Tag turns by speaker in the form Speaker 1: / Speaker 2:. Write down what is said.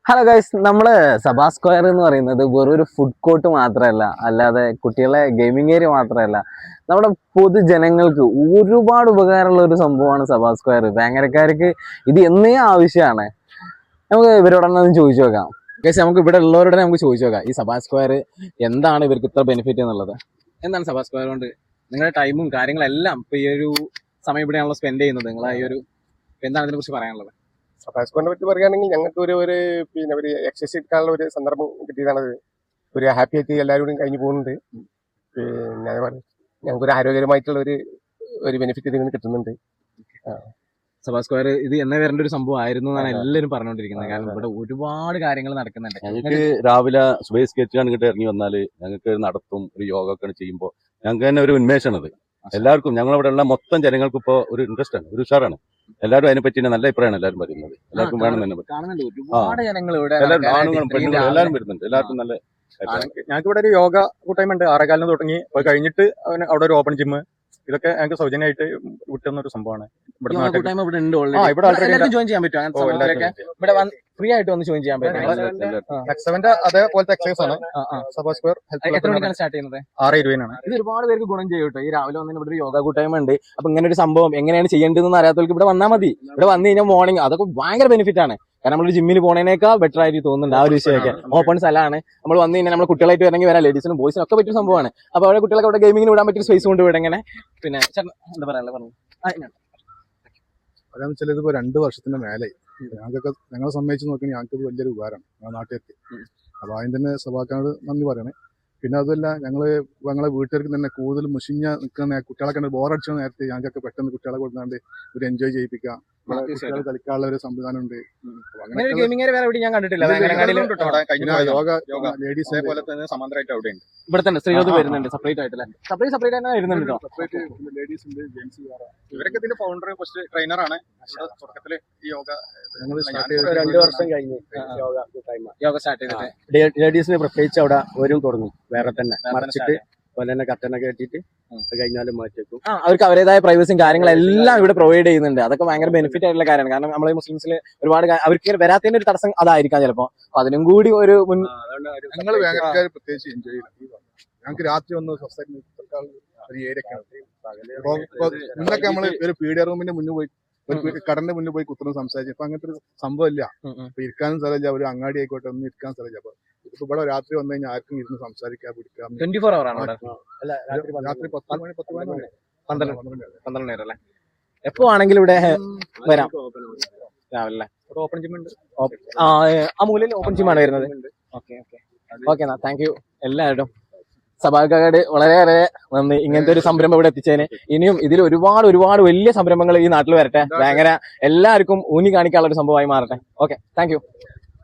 Speaker 1: Hello guys, നമ്മള് സഭാ square എന്ന് പറയുന്നത് വെറൊരു ഫുഡ് കോർട്ട് മാത്രമല്ല, അല്ലാതെ കുട്ടികളെ ഗെയിമിംഗ് ഏരിയ മാത്രമല്ല, നമ്മുടെ പൊതുജനങ്ങൾക്ക് ഒരുപാട് ഉപകാരമുള്ള ഒരു സംഭവമാണ് സഭാ സ്ക്വയർ. വേങ്ങരക്കാർക്ക് ഇത് എന്നേ ആവശ്യമാണ്. നമുക്ക് ഇവരോടൊന്നും ചോദിച്ചു നോക്കാം. ഗൈസ്, നമുക്ക് ഇവിടെ ഉള്ളവരോട് നമുക്ക് ചോദിച്ചു നോക്കാം, ഈ സഭാ സ്ക്വയർ എന്താണ് ഇവർക്ക് ഇത്ര ബെനിഫിറ്റ് എന്നുള്ളത്. എന്താണ് സഭാ സ്ക്വയർ കൊണ്ട് നിങ്ങളുടെ ടൈമും കാര്യങ്ങളെല്ലാം ഇപ്പൊ ഈ ഒരു സമയം ഇവിടെയാണല്ലോ സ്പെൻഡ് ചെയ്യുന്നത്, നിങ്ങൾ ഈ ഒരു എന്താണ് ഇതിനെ കുറിച്ച് പറയാനുള്ളത്?
Speaker 2: സഭാ സ്ക്വയറിനെ പറ്റി പറയുകയാണെങ്കിൽ ഞങ്ങൾക്ക് ഒരു എക്സസൈസ് എടുക്കാനുള്ള ഒരു സന്ദർഭം കിട്ടിയതാണ്. ഒരു ഹാപ്പി ആയിട്ട് എല്ലാവരും കഴിഞ്ഞു പോകുന്നുണ്ട്. പിന്നെ അതേപോലെ ഞങ്ങൾക്കൊരു ആരോഗ്യകരമായിട്ടുള്ള ഒരു ബെനിഫിറ്റ് ഇതിൽ നിന്ന് കിട്ടുന്നുണ്ട്.
Speaker 1: സഭാ സ്ക്വയർ ഇത് എന്നെ വരേണ്ട ഒരു സംഭവം ആയിരുന്നു എന്നാണ് എല്ലാവരും പറഞ്ഞുകൊണ്ടിരിക്കുന്നത്. കാരണം ഇവിടെ ഒരുപാട് കാര്യങ്ങൾ നടക്കുന്നുണ്ട്.
Speaker 3: ഞങ്ങൾക്ക് രാവിലെ സുബൈ സ്കെച്ച് ഇങ്ങോട്ട് ഇറങ്ങി വന്നാല് ഞങ്ങൾക്ക് നടത്തും ഒരു യോഗ ഒക്കെ ചെയ്യുമ്പോൾ ഞങ്ങൾക്ക് തന്നെ ഒരു ഉന്മേഷമാണത്. എല്ലാവർക്കും ഞങ്ങളിവിടെ ഉള്ള മൊത്തം ജനങ്ങൾക്ക് ഇപ്പോൾ ഒരു ഇൻട്രസ്റ്റ് ആണ്, ഒരു ഉഷാറാണ്. എല്ലാവരും അതിനെ പറ്റി നല്ല അഭിപ്രായമാണ് എല്ലാവരും പറയുന്നത്. എല്ലാവർക്കും വേണം തന്നെ
Speaker 1: ഒരുപാട് ജനങ്ങൾ ഇവിടെ
Speaker 3: ആണുങ്ങളും പെണ്ണുങ്ങളും എല്ലാവരും വരുന്നുണ്ട്. എല്ലാവർക്കും നല്ല
Speaker 4: ഞങ്ങൾക്ക് ഇവിടെ ഒരു യോഗ കൂട്ടായ്മ ഉണ്ട്. 6:15 തുടങ്ങി അത് കഴിഞ്ഞിട്ട് അവിടെ ഒരു ഓപ്പൺ ജിം, ഇതൊക്കെ ഞങ്ങൾക്ക് സൗജന്യമായിട്ട് വിട്ടുന്ന ഒരു സംഭവമാണ്.
Speaker 1: ജോയിൻ ചെയ്യാൻ പറ്റും, ഫ്രീ ആയിട്ട് വന്ന് ജോയിൻ ചെയ്യാൻ പറ്റും.
Speaker 4: എക്സവന്റെ അതേപോലത്തെ എക്സസൈസ് ആണ് സഭാ സ്ക്വയർ.
Speaker 1: എത്ര മണിക്കാണ് സ്റ്റാർട്ട് ചെയ്യുന്നത്?
Speaker 4: 6:20
Speaker 1: ഇത് ഒരുപാട് പേർക്ക് ഗുണം ചെയ്യും കേട്ടോ. ഈ രാവിലെ വന്നതിന് ഇവിടെ ഒരു യോഗ കൂട്ടായ്മ ഉണ്ട്. അപ്പൊ ഇങ്ങനെ ഒരു സംഭവം എങ്ങനെയാണ് ചെയ്യേണ്ടതെന്ന് അറിയാത്തവർക്ക് ഇവിടെ വന്നാൽ മതി. ഇവിടെ വന്നു കഴിഞ്ഞാൽ മോർണിംഗ് അതൊക്കെ ഭയങ്കര ബെനിഫിറ്റ് ആണ്. കാരണം നമ്മൾ ജിമ്മിൽ പോണേനേക്കാൾ ബെറ്റർ ആയിട്ട് തോന്നുന്നുണ്ട് ആ ഒരു വിഷയമൊക്കെ. ഓപ്പൺ സ്ഥലമാണ്. നമ്മൾ വന്നു കഴിഞ്ഞാൽ നമ്മൾ കുട്ടികളായിട്ട് വരണമെങ്കിൽ വരാം, ലേഡീസിനും ബോയ്സിനും ഒക്കെ പറ്റിയ സംഭവമാണ്. അപ്പൊ അവിടെ കുട്ടികളൊക്കെ അവിടെ ഗെയിമിങ്ങിന് വിടാൻ പറ്റിയ സ്പേസ് കൊണ്ട് ഇവിടെ എങ്ങനെ പിന്നെ എന്താ പറയാനുള്ള പറഞ്ഞു.
Speaker 5: അതാന്ന് വെച്ചാൽ ഇതിപ്പോ 2 വർഷത്തിന്റെ മേലെ ഞങ്ങളെ സംബന്ധിച്ച് നോക്കുകയാണെങ്കിൽ ഞങ്ങൾക്ക് ഇത് വലിയൊരു ഉപകാരമാണ് ഞങ്ങളെ നാട്ടുകാർക്ക്. അപ്പൊ ആദ്യം തന്നെ സഭാക്കാരോട് നന്ദി പറയണേ. പിന്നെ അതുമല്ല ഞങ്ങളെ വീട്ടുകാർക്ക് തന്നെ കൂടുതൽ മുഷിഞ്ഞ നിൽക്കുന്ന കുട്ടികളൊക്കെ ബോറടിച്ച നേരത്തെ ഞങ്ങൾക്കൊക്കെ പെട്ടെന്ന് കുട്ടികളെ കൊടുക്കാണ്ട് ഒരു എൻജോയ് ചെയ്യിപ്പിക്കാം. കുട്ടികൾ കളിക്കാനുള്ള ഒരു സംവിധാനം ഉണ്ട്.
Speaker 1: ഞാൻ കണ്ടിട്ടില്ല.
Speaker 5: യോഗ ലേഡീസ്
Speaker 4: പോലെ തന്നെ സമാന്തരമായിട്ട് അവിടെ ഉണ്ട്.
Speaker 1: ഇവിടെ തന്നെ സ്ത്രീകൾക്ക് വരുന്നുണ്ട് സെപ്പറേറ്റ് ആയിട്ടല്ലേ? സെപ്പറേറ്റ് തന്നെ വരുന്നുണ്ട്.
Speaker 5: ലേഡീസ് ഉണ്ട്, ജെന്റ്സ് വേറെ.
Speaker 4: ഇവരൊക്കെ ഇതിന്റെ ഫൗണ്ടർ ഫസ്റ്റ് ട്രെയിനറാണ്. തുടക്കത്തില് ഈ യോഗ
Speaker 5: ഞങ്ങൾ
Speaker 6: 2 വർഷം കഴിഞ്ഞ്
Speaker 1: യോഗ സ്റ്റാർട്ട് ചെയ്തിട്ട്
Speaker 6: ലേഡീസിന് പ്രത്യേകിച്ച് അവിടെ വരും തുടങ്ങും. വേറെ തന്നെ മറച്ചിട്ട് പോലെ തന്നെ കട്ടനൊക്കെ കെട്ടിയിട്ട് കഴിഞ്ഞാലും മാറ്റി വെക്കും.
Speaker 1: അവർക്ക് അവരുടേതായ പ്രൈവസിയും കാര്യങ്ങളെല്ലാം ഇവിടെ പ്രൊവൈഡ് ചെയ്യുന്നുണ്ട്. അതൊക്കെ ഭയങ്കര ബെനിഫിറ്റ് ആയിട്ടുള്ള കാര്യമാണ്. കാരണം നമ്മളെ മുസ്ലിംസിൽ ഒരുപാട് അവർക്ക് വരാത്തതിന്റെ ഒരു തടസ്സം അതായിരിക്കാം ചിലപ്പോ. അപ്പൊ അതിനും കൂടി ഒരു
Speaker 5: ഞങ്ങൾ വേഗക്കാർ പ്രത്യേകിച്ച് എൻജോയ് ചെയ്യും. ഞങ്ങൾക്ക് രാത്രി ഒന്ന് സ്വസ്ഥ ഒരു ഏരിയ ഇന്നൊക്കെ നമ്മള് ഒരു പീഡിയ റൂമിന്റെ മുന്നിൽ പോയി ഒരു കടന്റെ മുന്നിൽ പോയി കുത്തുന്ന സംസാരിച്ചു. ഇപ്പൊ അങ്ങനത്തെ ഒരു സംഭവം ഇല്ല. ഇപ്പൊ ഇരിക്കാനും സ്ഥലമില്ല, ഒരു അങ്ങാടി ആയിക്കോട്ടെ ഒന്നും ഇരിക്കാൻ സ്ഥലമില്ല. അപ്പൊ ഇപ്പൊ ഇവിടെ രാത്രി വന്നു കഴിഞ്ഞാൽ ആർക്കും ഇരുന്ന് സംസാരിക്കാം, പിടിക്കാം.
Speaker 1: 24 hour ആണ്
Speaker 5: രാത്രി 10 മണി
Speaker 1: 12 നേരം അല്ലേ? എപ്പോ ആണെങ്കിലും ഇവിടെ വരാം. രാവിലെ
Speaker 4: ഓപ്പൺ ജിം ഉണ്ട്.
Speaker 1: ആ മൂലയിൽ ഓപ്പൺ ജിമ്മാണ് വരുന്നത്. ഓക്കെ എന്നാ താങ്ക് യു എല്ലാവരും. സഭാക്കാരോട് വളരെയേറെ നന്ദി ഇങ്ങനത്തെ ഒരു സംരംഭം ഇവിടെ എത്തിച്ചതിന്. ഇനിയും ഇതിൽ ഒരുപാട് വലിയ സംരംഭങ്ങൾ ഈ നാട്ടിൽ വരട്ടെ. ഭയങ്കര എല്ലാവർക്കും ഊന്നി കാണിക്കാനുള്ള ഒരു സംഭവമായി മാറട്ടെ. Okay, thank you.